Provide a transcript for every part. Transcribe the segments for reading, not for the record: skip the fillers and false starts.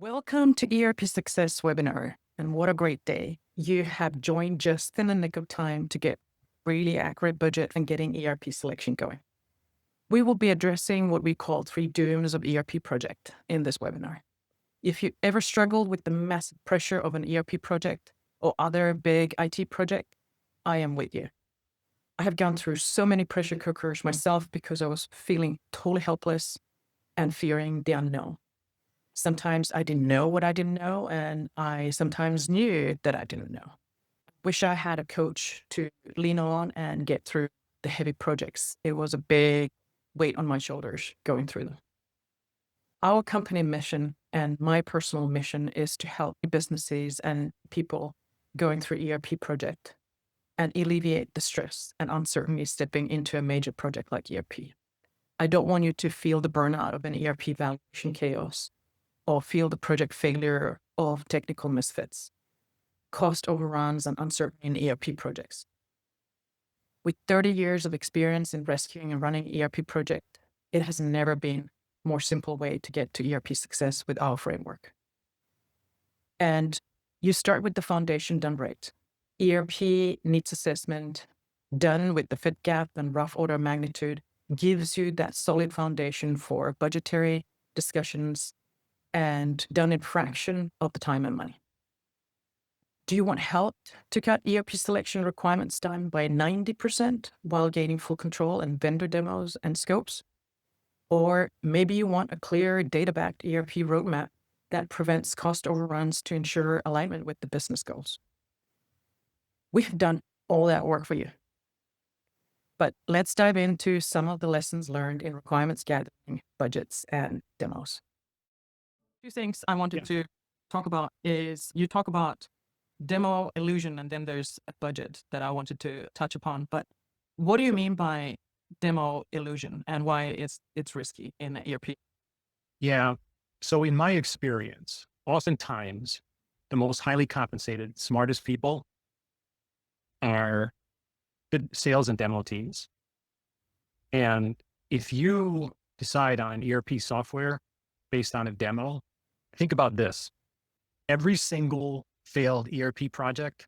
Welcome to ERP Success Webinar, and what a great day. You have joined just in the nick of time to get really accurate budget and getting ERP selection going. We will be addressing what we call 3 dooms of ERP project in this webinar. If you ever struggled with the massive pressure of an ERP project or other big IT project, I am with you. I have gone through so many pressure cookers myself because I was feeling totally helpless and fearing the unknown. Sometimes I didn't know what I didn't know, and I sometimes knew that I didn't know. Wish I had a coach to lean on and get through the heavy projects. It was a big weight on my shoulders going through them. Our company mission and my personal mission is to help businesses and people going through ERP project and alleviate the stress and uncertainty stepping into a major project like ERP. I don't want you to feel the burnout of an ERP validation chaos, or feel the project failure of technical misfits, cost overruns, and uncertainty in ERP projects. With 30 years of experience in rescuing and running ERP project, it has never been a more simple way to get to ERP success with our framework. And you start with the foundation done right. ERP needs assessment done with the fit gap and rough order of magnitude gives you that solid foundation for budgetary discussions and done in fraction of the time and money. Do you want help to cut ERP selection requirements down by 90% while gaining full control and vendor demos and scopes? Or maybe you want a clear data-backed ERP roadmap that prevents cost overruns to ensure alignment with the business goals. We've done all that work for you. But let's dive into some of the lessons learned in requirements gathering, budgets, and demos. 2 things I wanted to talk about is you talk about demo illusion, and then there's a budget that I wanted to touch upon. But what do you mean by demo illusion and why it's risky in ERP? Yeah. So in my experience, oftentimes the most highly compensated, smartest people are the sales and demo teams. And if you decide on ERP software based on a demo, think about this. Every single failed ERP project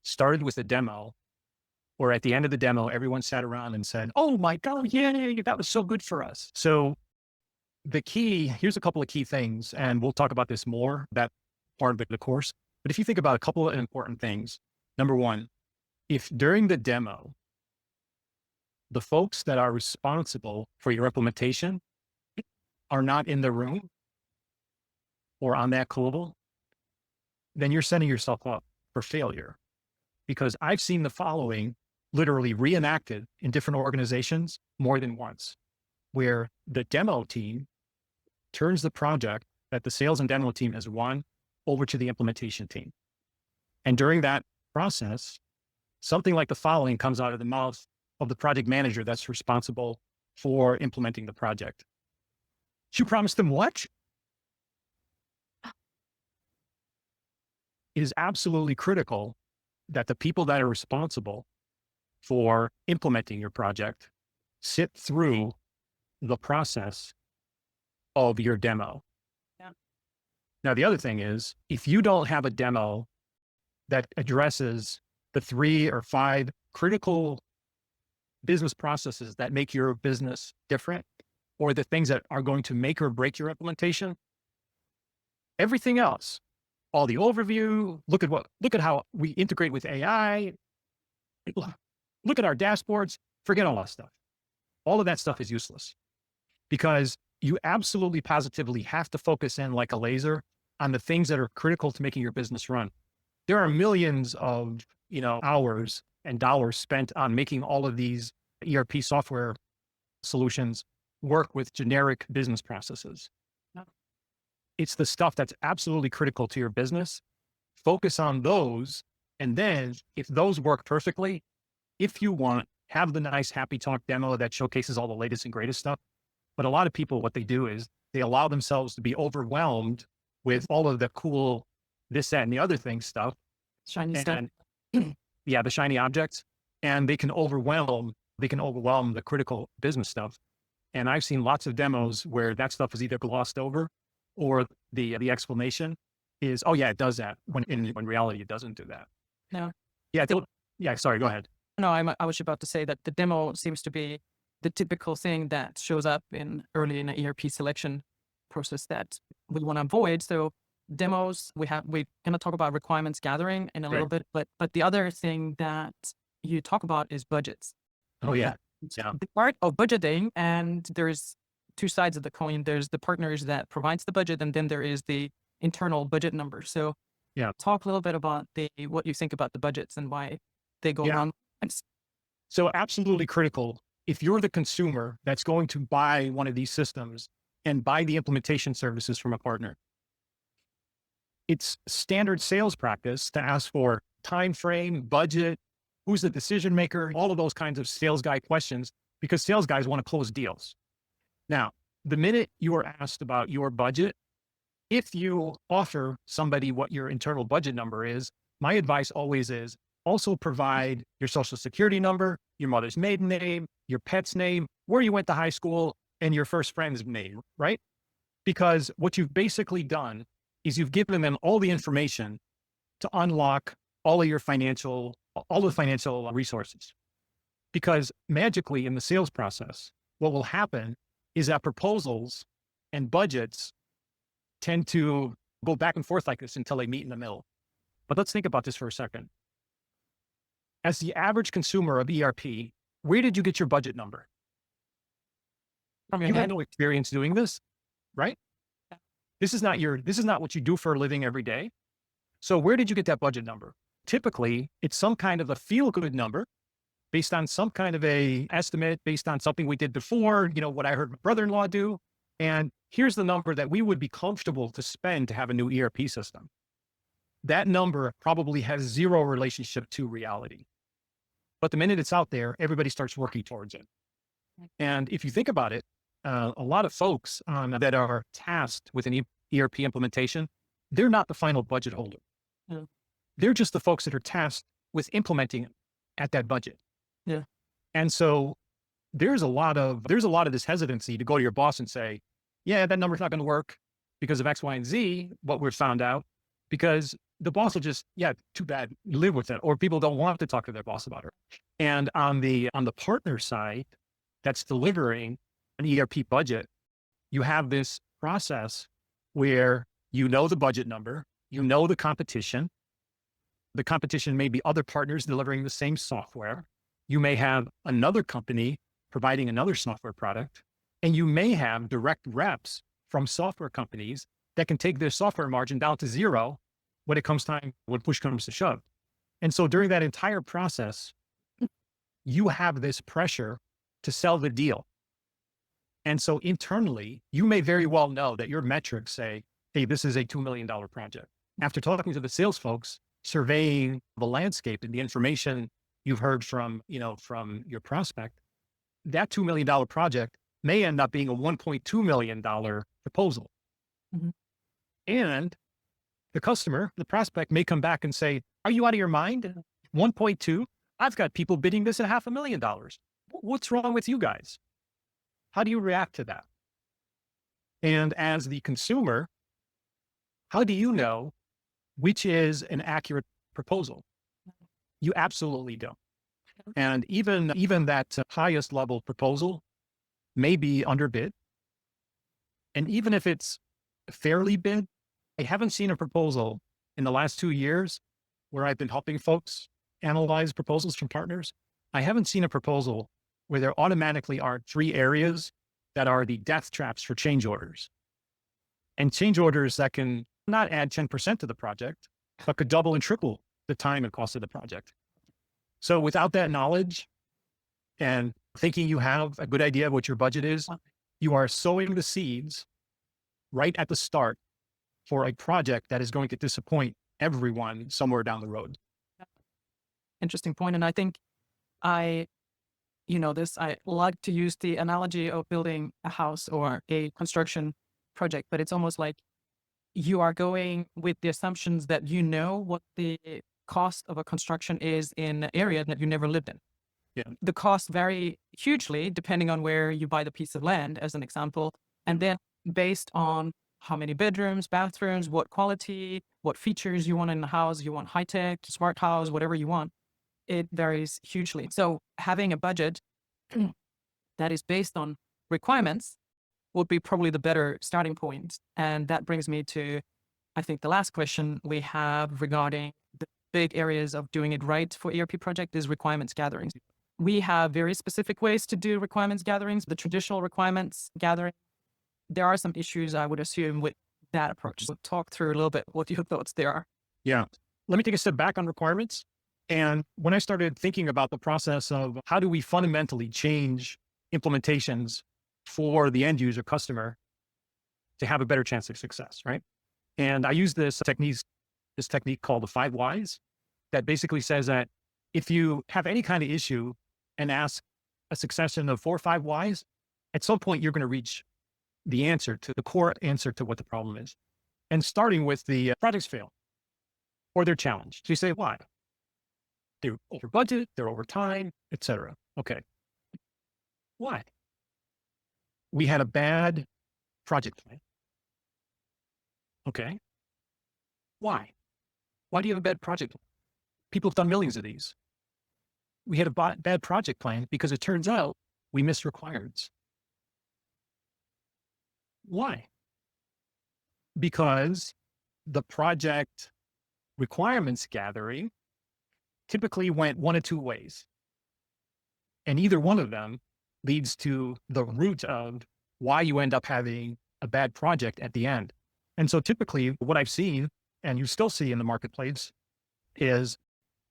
started with a demo, or at the end of the demo, everyone sat around and said, "Oh my God, yay, that was so good for us." So here's a couple of key things, and we'll talk about this more, that part of the course. But if you think about a couple of important things, number one, if during the demo, the folks that are responsible for your implementation are not in the room or on that call, then you're setting yourself up for failure. Because I've seen the following literally reenacted in different organizations more than once, where the demo team turns the project that the sales and demo team has won over to the implementation team. And during that process, something like the following comes out of the mouth of the project manager that's responsible for implementing the project. "You promised them what?" It is absolutely critical that the people that are responsible for implementing your project sit through the process of your demo. Yeah. Now, the other thing is, if you don't have a demo that addresses the 3 or 5 critical business processes that make your business different, or the things that are going to make or break your implementation, everything else, all the overview, look at how we integrate with AI, look at our dashboards, forget all that stuff. All of that stuff is useless, because you absolutely positively have to focus in like a laser on the things that are critical to making your business run. There are millions of, hours and dollars spent on making all of these ERP software solutions work with generic business processes. It's the stuff that's absolutely critical to your business. Focus on those. And then if those work perfectly, if you want, have the nice happy talk demo that showcases all the latest and greatest stuff. But a lot of people, what they do is they allow themselves to be overwhelmed with all of the cool, this, that, and the other thing stuff. Shiny stuff. Yeah, the shiny objects. And they can overwhelm the critical business stuff. And I've seen lots of demos where that stuff is either glossed over or the explanation is, oh yeah, it does that, when in reality it doesn't do that. No. Yeah, yeah. Sorry, go ahead. No, I was about to say that the demo seems to be the typical thing that shows up early in an ERP selection process that we want to avoid. So demos, we're going to talk about requirements gathering in a little bit, but the other thing that you talk about is budgets. Oh yeah. Yeah. The part of budgeting, and there's two sides of the coin. There's the partners that provides the budget, and then there is the internal budget number. So Yeah. talk a little bit about what you think about the budgets and why they go wrong. So absolutely critical. If you're the consumer that's going to buy one of these systems and buy the implementation services from a partner, it's standard sales practice to ask for time frame, budget, who's the decision maker, all of those kinds of sales guy questions, because sales guys want to close deals. Now, the minute you are asked about your budget, if you offer somebody what your internal budget number is, my advice always is also provide your social security number, your mother's maiden name, your pet's name, where you went to high school, and your first friend's name, right? Because what you've basically done is you've given them all the information to unlock all the financial resources. Because magically in the sales process, what will happen is that proposals and budgets tend to go back and forth like this until they meet in the middle. But let's think about this for a second. As the average consumer of ERP, where did you get your budget number? You had no experience doing this, right? This is not what you do for a living every day. So where did you get that budget number? Typically, it's some kind of a feel-good number based on some kind of a estimate, based on something we did before, what I heard my brother-in-law do. And here's the number that we would be comfortable to spend to have a new ERP system. That number probably has zero relationship to reality. But the minute it's out there, everybody starts working towards it. And if you think about it, a lot of folks that are tasked with an ERP implementation, they're not the final budget holder. Yeah. They're just the folks that are tasked with implementing it at that budget. Yeah. And so there's a lot of this hesitancy to go to your boss and say, yeah, that number's not going to work because of X, Y, and Z, what we've found out, because the boss will just, yeah, too bad, live with it. Or people don't want to talk to their boss about it. And on the partner side that's delivering an ERP budget, you have this process where you know the budget number, you know the competition. The competition may be other partners delivering the same software. You may have another company providing another software product, and you may have direct reps from software companies that can take their software margin down to zero when push comes to shove. And so during that entire process, you have this pressure to sell the deal. And so internally, you may very well know that your metrics say, hey, this is a $2 million project. After talking to the sales folks, surveying the landscape and the information you've heard from your prospect, that $2 million project may end up being a $1.2 million proposal. Mm-hmm. And the prospect may come back and say, are you out of your mind? 1.2? I've got people bidding this at $500,000. What's wrong with you guys? How do you react to that? And as the consumer, how do you know which is an accurate proposal? You absolutely don't. And even that highest level proposal may be underbid. And even if it's fairly bid, I haven't seen a proposal in the last 2 years where I've been helping folks analyze proposals from partners. I haven't seen a proposal where there automatically are 3 areas that are the death traps for change orders. And change orders that can not add 10% to the project, but could double and triple the time and cost of the project. So without that knowledge and thinking you have a good idea of what your budget is, you are sowing the seeds right at the start for a project that is going to disappoint everyone somewhere down the road. Interesting point. And I think I like to use the analogy of building a house or a construction project, but it's almost like you are going with the assumptions that you know what the cost of a construction is in an area that you never lived in. Yeah. The costs vary hugely depending on where you buy the piece of land, as an example. And then based on how many bedrooms, bathrooms, what quality, what features you want in the house. You want high tech, smart house, whatever you want. It varies hugely. So having a budget that is based on requirements would be probably the better starting point. And that brings me to, I think, the last question we have regarding the big areas of doing it right for ERP project is requirements gatherings. We have very specific ways to do requirements gatherings. The traditional requirements gathering, there are some issues, I would assume, with that approach. So talk through a little bit what your thoughts there are. Yeah. Let me take a step back on requirements. And when I started thinking about the process of how do we fundamentally change implementations for the end user customer to have a better chance of success, right? And I use this technique called the 5 whys that basically says that if you have any kind of issue and ask a succession of 4 or 5 whys, at some point you're going to reach the answer to the core answer to what the problem is. And starting with the projects fail or they're challenged. So you say, why? They're over budget, they're over time, etc. Okay. Why? We had a bad project plan. Okay. Why? Why do you have a bad project plan? People have done millions of these. We had a bad project plan because it turns out we missed requirements. Why? Because the project requirements gathering typically went one of 2 ways. And either one of them leads to the root of why you end up having a bad project at the end. And so typically what I've seen, and you still see in the marketplace, is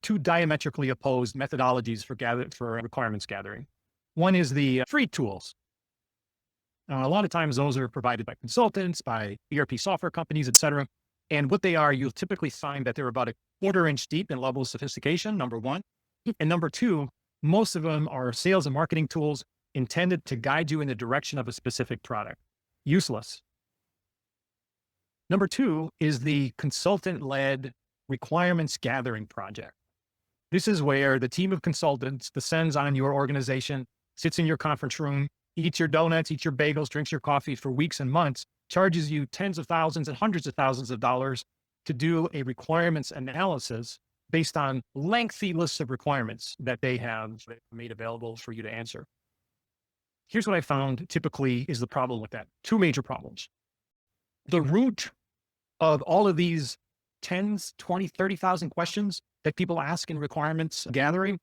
2 diametrically opposed methodologies for requirements gathering. One is the free tools. A lot of times those are provided by consultants, by ERP software companies, et cetera. And what they are, you'll typically find that they're about a 1/4 inch deep in level of sophistication, number one. And number two, most of them are sales and marketing tools intended to guide you in the direction of a specific product. Useless. Number two is the consultant-led requirements gathering project. This is where the team of consultants descends on your organization, sits in your conference room, eats your donuts, eats your bagels, drinks your coffee for weeks and months, charges you tens of thousands and hundreds of thousands of dollars to do a requirements analysis based on lengthy lists of requirements that they have made available for you to answer. Here's what I found typically is the problem with that. 2 major problems. The root of all of these 10s, 20, 30,000 questions that people ask in requirements gathering,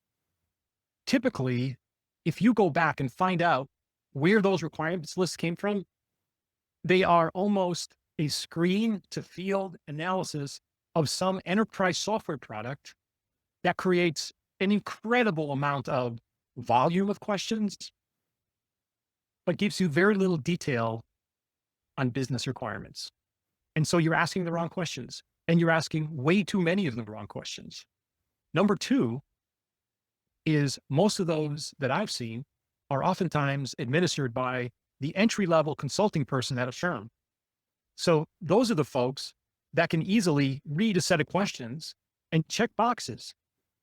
typically, if you go back and find out where those requirements lists came from, they are almost a screen to field analysis of some enterprise software product that creates an incredible amount of volume of questions, but gives you very little detail on business requirements. And so you're asking the wrong questions, and you're asking way too many of the wrong questions. Number two is most of those that I've seen are oftentimes administered by the entry-level consulting person at a firm. So those are the folks that can easily read a set of questions and check boxes,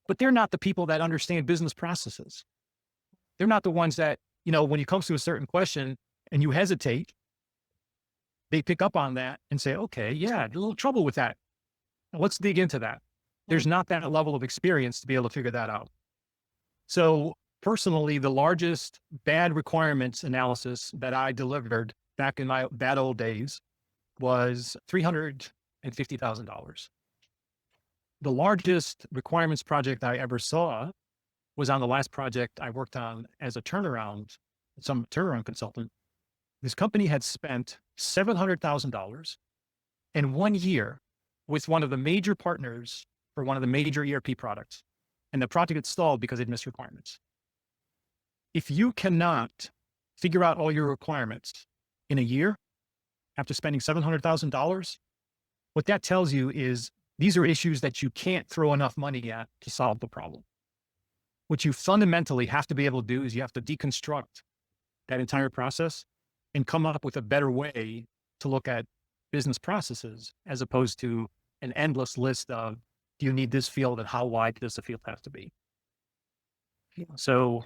but they're not the people that understand business processes. They're not the ones that, when it comes to a certain question and you hesitate, they pick up on that and say, okay, yeah, a little trouble with that. Now, let's dig into that. There's not that level of experience to be able to figure that out. So personally, the largest bad requirements analysis that I delivered back in my bad old days was $350,000. The largest requirements project I ever saw was on the last project I worked on as a turnaround consultant. This company had spent $700,000 in 1 year with one of the major partners for one of the major ERP products. And the project had stalled because it missed requirements. If you cannot figure out all your requirements in a year after spending $700,000, what that tells you is these are issues that you can't throw enough money at to solve the problem. What you fundamentally have to be able to do is you have to deconstruct that entire process and come up with a better way to look at business processes as opposed to an endless list of, do you need this field and how wide does the field have to be? So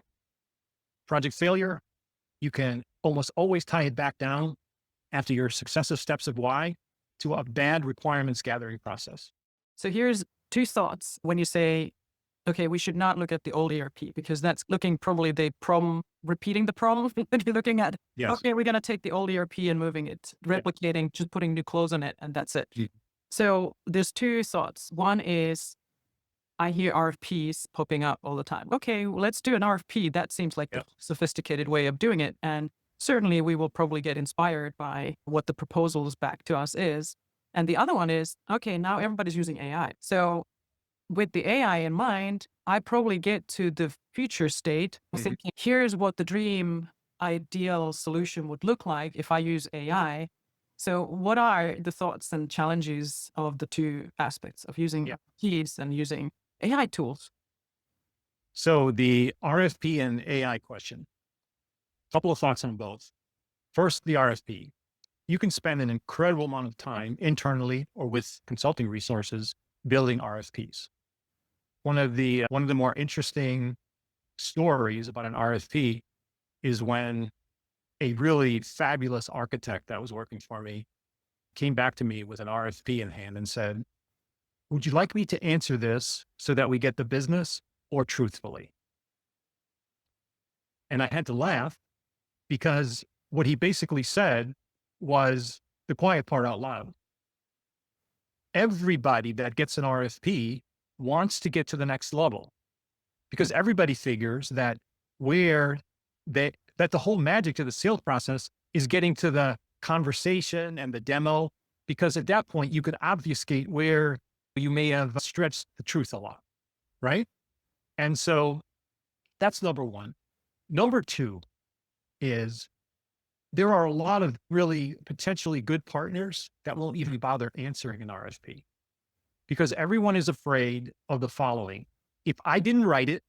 project failure, you can almost always tie it back down after your successive steps of why to a bad requirements gathering process. So here's two thoughts when you say, okay, we should not look at the old ERP because that's looking probably the problem, repeating the problem that you're looking at. Yes. Okay, we're going to take the old ERP and moving it, replicating, just putting new clothes on it, and that's it. Mm. So there's two thoughts. One is I hear RFPs popping up all the time. Okay, well, let's do an RFP. That seems like a sophisticated way of doing it. And certainly we will probably get inspired by what the proposals back to us is. And the other one is, okay, now everybody's using AI. So with the AI in mind, I probably get to the future state thinking, here's what the dream ideal solution would look like if I use AI. So what are the thoughts and challenges of the two aspects of using keys and using AI tools? So the RFP and AI question, a couple of thoughts on both. First, the RFP. You can spend an incredible amount of time internally or with consulting resources building RFPs. One of the more interesting stories about an RFP is when a really fabulous architect that was working for me came back to me with an RFP in hand and said, would you like me to answer this so that we get the business or truthfully? And I had to laugh because what he basically said was the quiet part out loud. Everybody that gets an RFP wants to get to the next level because everybody figures that that the whole magic to the sales process is getting to the conversation and the demo, because at that point you could obfuscate where you may have stretched the truth a lot, right? And so that's number one. Number two is there are a lot of really potentially good partners that won't even bother answering an RFP because everyone is afraid of the following. If I didn't write it,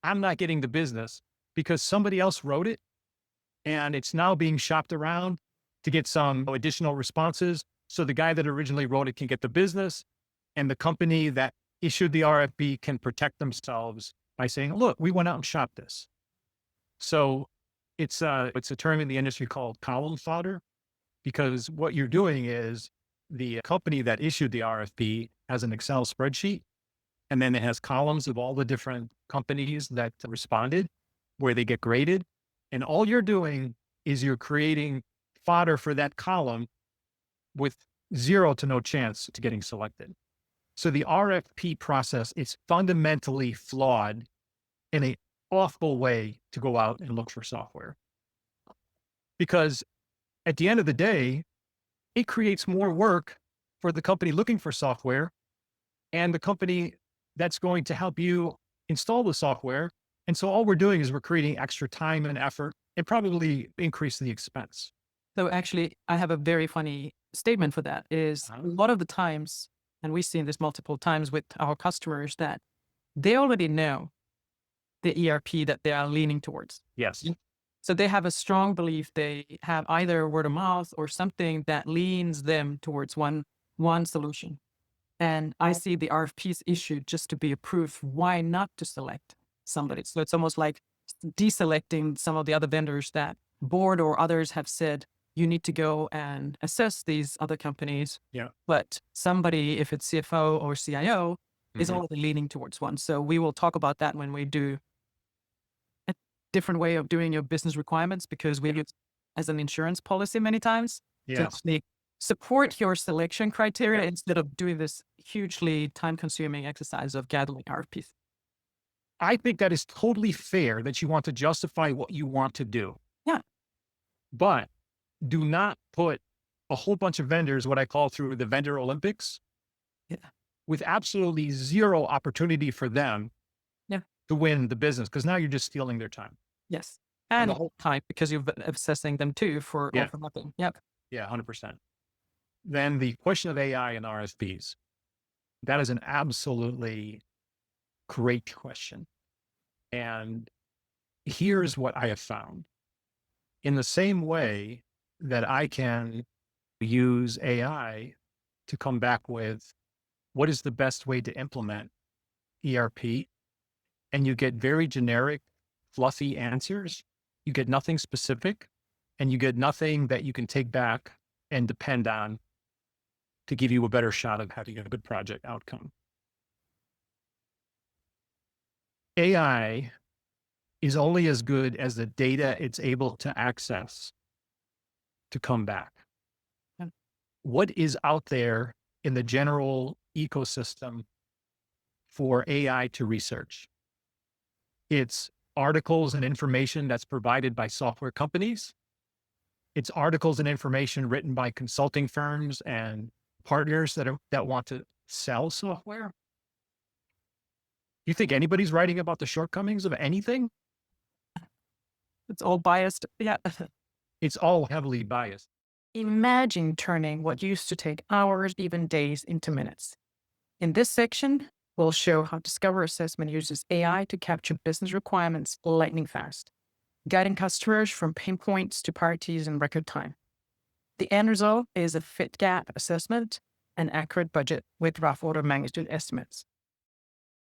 I'm not getting the business because somebody else wrote it and it's now being shopped around to get some additional responses. So the guy that originally wrote it can get the business and the company that issued the RFP can protect themselves by saying, look, we went out and shopped this. So it's a term in the industry called column fodder, because what you're doing is the company that issued the RFP has an Excel spreadsheet, and then it has columns of all the different companies that responded where they get graded. And all you're doing is you're creating fodder for that column with zero to no chance to getting selected. So the RFP process is fundamentally flawed in an awful way to go out and look for software. Because at the end of the day, it creates more work for the company looking for software and the company that's going to help you install the software. And so all we're doing is we're creating extra time and effort and probably increase the expense. So actually, I have a very funny statement for that is a lot of the times, and we've seen this multiple times with our customers, that they already know the ERP that they are leaning towards. Yes. So they have a strong belief they have either word of mouth or something that leans them towards one solution. And I see the RFPs issued just to be approved. Why not to select somebody? So it's almost like deselecting some of the other vendors that board or others have said, you need to go and assess these other companies. Yeah. But somebody, if it's CFO or CIO, is already leaning towards one. So we will talk about that when we do a different way of doing your business requirements, because we use as an insurance policy many times to actually support your selection criteria instead of doing this hugely time-consuming exercise of gathering RFPs. I think that is totally fair that you want to justify what you want to do. Yeah. But do not put a whole bunch of vendors, what I call through the vendor Olympics, with absolutely zero opportunity for them to win the business, because now you're just stealing their time. Yes. And the whole time, because you're assessing them too for nothing. Yep. Yeah, 100%. Then the question of AI and RFPs, that is an absolutely great question. And here's what I have found. In the same way that I can use AI to come back with what is the best way to implement ERP, and you get very generic, fluffy answers, you get nothing specific. and you get nothing that you can take back and depend on to give you a better shot of having a good project outcome. AI is only as good as the data it's able to access to come back. Yeah. What is out there in the general ecosystem for AI to research? It's articles and information that's provided by software companies. It's articles and information written by consulting firms and partners that want to sell software. You think anybody's writing about the shortcomings of anything? It's all biased. Yeah. It's all heavily biased. Imagine turning what used to take hours, even days, into minutes. In this section, we'll show how Discover Assessment uses AI to capture business requirements lightning fast, guiding customers from pain points to priorities in record time. The end result is a fit gap assessment and accurate budget with rough order magnitude estimates.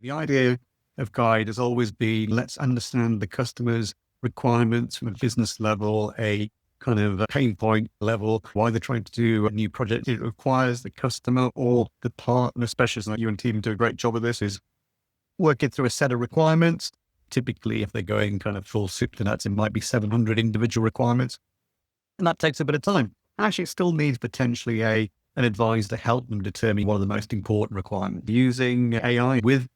The idea of Guide has always been, let's understand the customer's requirements from a business level, a kind of a pain point level, why they're trying to do a new project. It requires the customer or the partner, especially like you and team do a great job of this, is working through a set of requirements. Typically, if they're going kind of full soup to nuts, it might be 700 individual requirements. And that takes a bit of time. Actually, it still needs potentially an advisor to help them determine what are the most important requirements. Using AI with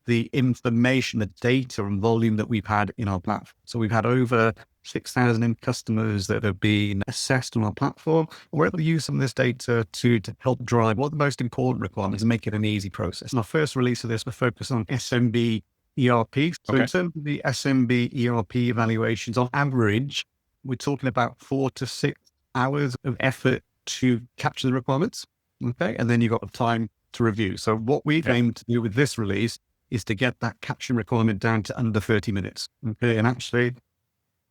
the information, the data and volume that we've had in our platform. So we've had over 6,000 customers that have been assessed on our platform. We're able to use some of this data to help drive what are the most important requirements and make it an easy process. In our first release of this, we're focused on SMB ERP. So in terms of the SMB ERP evaluations, on average, we're talking about 4 to 6 hours of effort to capture the requirements. Okay. And then you've got time to review. So what we've aimed to do with this release is to get that caption requirement down to under 30 minutes. Okay. And actually, you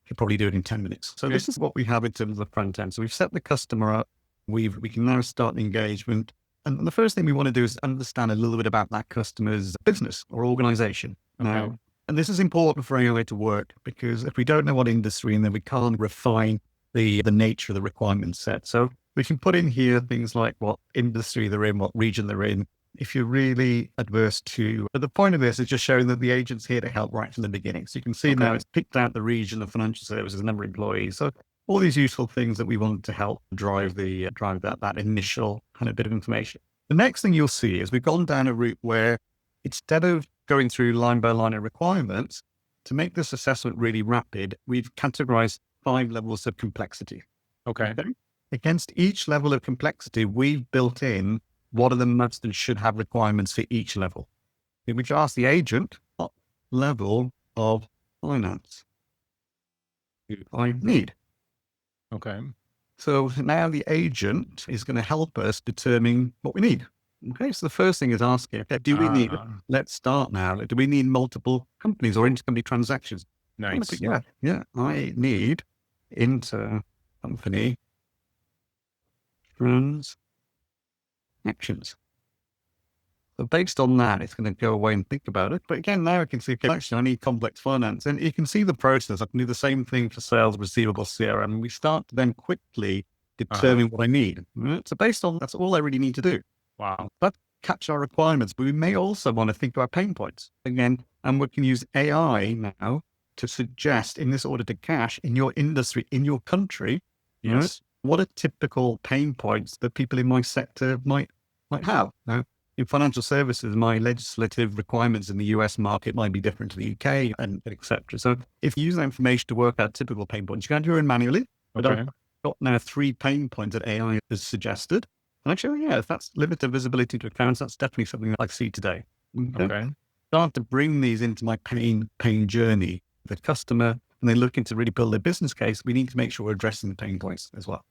could probably do it in 10 minutes. So this is what we have in terms of the front end. So we've set the customer up. We can now start engagement. And the first thing we want to do is understand a little bit about that customer's business or organization. Now, and this is important for AI to work, because if we don't know what industry, and then we can't refine the nature of the requirement set. So we can put in here things like what industry they're in, what region they're in. If you're really adverse to, but the point of this is just showing that the agent's here to help right from the beginning. So you can see now it's picked out the region of financial services, number of employees. So all these useful things that we want to help drive that initial kind of bit of information. The next thing you'll see is we've gone down a route where instead of going through line by line of requirements, to make this assessment really rapid, we've categorized 5 levels of complexity. Okay. Against each level of complexity, we've built in what are the must and should have requirements for each level. Which ask the agent, what level of finance do I need? Okay. So now the agent is going to help us determine what we need. Okay, so the first thing is asking, okay, do we need, let's start now, do we need multiple companies or intercompany transactions? Nice. Yeah, I need intercompany transactions. So based on that, it's going to go away and think about it. But again, now I can see, okay, actually, I need complex finance. And you can see the process. I can do the same thing for sales, receivable, CRM. And we start to then quickly determine what I need. Right? So based on that's all I really need to do. Wow. But capture our requirements. But we may also want to think about pain points. Again, and we can use AI now to suggest in this order to cash in your industry, in your country, right, what are typical pain points that people in my sector might have. Now, in financial services, my legislative requirements in the US market might be different to the UK and et cetera. So if you use that information to work out typical pain points, you can do it manually. But I've got now 3 pain points that AI has suggested. And actually, if that's limited visibility to accounts, that's definitely something that I see today. Okay. Start to bring these into my pain journey. The customer, and they're looking to really build their business case, we need to make sure we're addressing the pain points as well.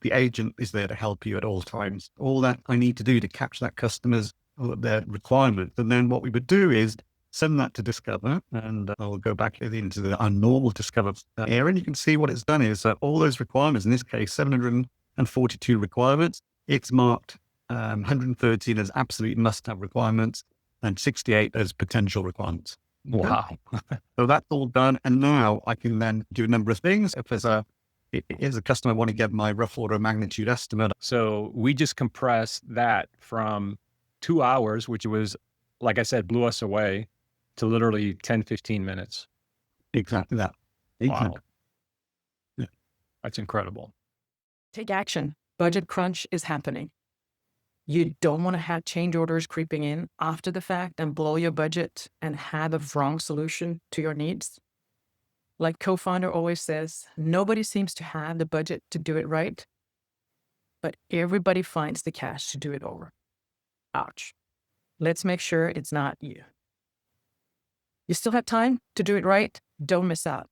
The agent is there to help you at all times. All that I need to do to capture that customer's their requirements. And then what we would do is send that to Discover, and I'll go back into our normal Discover area, and you can see what it's done is all those requirements, in this case, 742 requirements, it's marked 113 as absolute must-have requirements and 68 as potential requirements. Wow. So that's all done. And now I can then do a number of things. If there's a Here's a customer, I want to get my rough order of magnitude estimate. So we just compressed that from 2 hours, which was, like I said, blew us away, to literally 10, 15 minutes. Exactly that. Wow. Yeah. That's incredible. Take action. Budget crunch is happening. You don't want to have change orders creeping in after the fact and blow your budget and have a wrong solution to your needs. Like co-founder always says, nobody seems to have the budget to do it right, but everybody finds the cash to do it over. Ouch. Let's make sure it's not you. You still have time to do it right. Don't miss out.